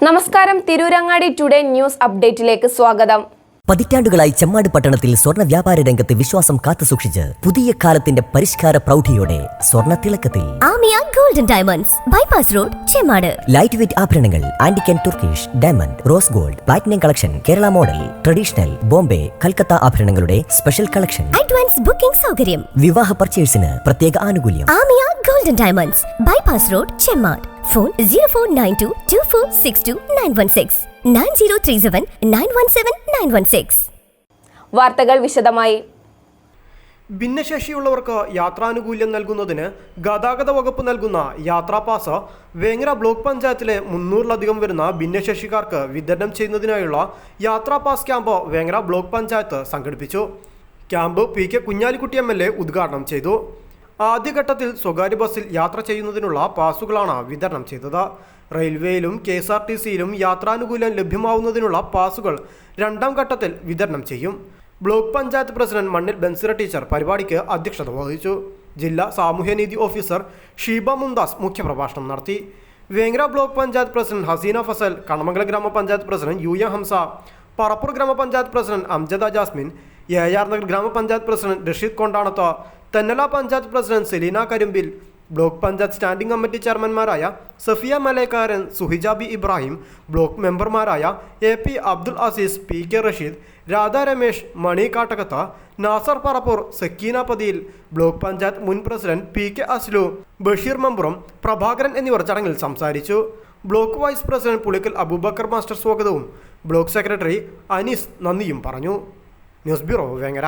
നമസ്കാരം, Tirurangadi today news അപ്ഡേറ്റിലേക്ക് സ്വാഗതം. പതിറ്റാണ്ടുകളായി ചെമ്മാട് പട്ടണത്തിൽ സ്വർണ്ണ വ്യാപാര രംഗത്ത് വിശ്വാസം കാത്തുസൂക്ഷിച്ച് പുതിയ കാലത്തിന്റെ പരിഷ്കാര പ്രൗഢിയോടെ സ്വർണ്ണ തിളക്കത്തിൽ Aamiya golden diamonds bypass road Chemmad. Light weight ആഭരണങ്ങൾ, antique and Turkish, diamond, rose gold, platinum collection, Kerala model, traditional, Bombay, Calcutta ആഭരണങ്ങളുടെ സ്പെഷ്യൽ കളക്ഷൻ, അഡ്വാൻസ് ബുക്കിംഗ് സൗകര്യം, വിവാഹ പർച്ചേസിന് പ്രത്യേക ആനുകൂല്യം. Aamiya golden diamonds bypass road Chemmad. Phone 049224629169 9037917916. വാർത്തകൾ വിശദമായി. ഭിന്നശേഷിയുള്ളവർക്ക് യാത്രാനുകൂല്യം നൽകുന്നതിന് ഗതാഗത വകുപ്പ് നൽകുന്ന യാത്രാ പാസ് വേങ്ങര ബ്ലോക്ക് പഞ്ചായത്തിലെ 300-ലധികം വരുന്ന ഭിന്നശേഷിക്കാർക്ക് വിതരണം ചെയ്യുന്നതിനായുള്ള യാത്രാ pass camp Vengara block panchayat സംഘടിപ്പിച്ചു. ക്യാമ്പ് PK കുഞ്ഞാലിക്കുട്ടി MLA ഉദ്ഘാടനം ചെയ്തു. ആദ്യഘട്ടത്തിൽ സ്വകാര്യ ബസ്സിൽ യാത്ര ചെയ്യുന്നതിനുള്ള പാസുകളാണ് വിതരണം ചെയ്തത്. റെയിൽവേയിലും KSRTCയിലും യാത്രാനുകൂല്യം ലഭ്യമാവുന്നതിനുള്ള പാസുകൾ രണ്ടാം ഘട്ടത്തിൽ വിതരണം ചെയ്യും. ബ്ലോക്ക് പഞ്ചായത്ത് പ്രസിഡന്റ് മണ്ണിൽ ബൻസിറ ടീച്ചർ പരിപാടിക്ക് അധ്യക്ഷത വഹിച്ചു. ജില്ലാ സാമൂഹ്യനീതി ഓഫീസർ ഷീബ മുംതാസ് മുഖ്യപ്രഭാഷണം നടത്തി. വേങ്ങര ബ്ലോക്ക് പഞ്ചായത്ത് പ്രസിഡന്റ് ഹസീന ഫസൽ, കണമംഗലം ഗ്രാമപഞ്ചായത്ത് പ്രസിഡന്റ് UM ഹംസ, പറപ്പൂർ ഗ്രാമപഞ്ചായത്ത് പ്രസിഡന്റ് അംജദ ജാസ്മിൻ, AR നഗർ ഗ്രാമപഞ്ചായത്ത് president Rasheed Kondanath, Thennala panchayat president Selina Karimbil, block panchayat standing committee ചെയർമാൻമാരായ സഫിയ മലേക്കാരൻ, സുഹിജാബി ഇബ്രാഹിം, ബ്ലോക്ക് മെമ്പർമാരായ AP Abdul Azeez, PK Rasheed, Radha Ramesh, Mani Kattakath, Nasar Parappur, Sakkeena Pathiyil, block panchayat മുൻ പ്രസിഡന്റ് PK അസ്ലു, ബഷീർ മമ്പുറം, പ്രഭാകരൻ എന്നിവർ ചടങ്ങിൽ സംസാരിച്ചു. Block vice president Pulikkal Abubakar master സ്വാഗതവും ബ്ലോക്ക് സെക്രട്ടറി അനീസ് നന്ദിയും പറഞ്ഞു. News bureau Vengara.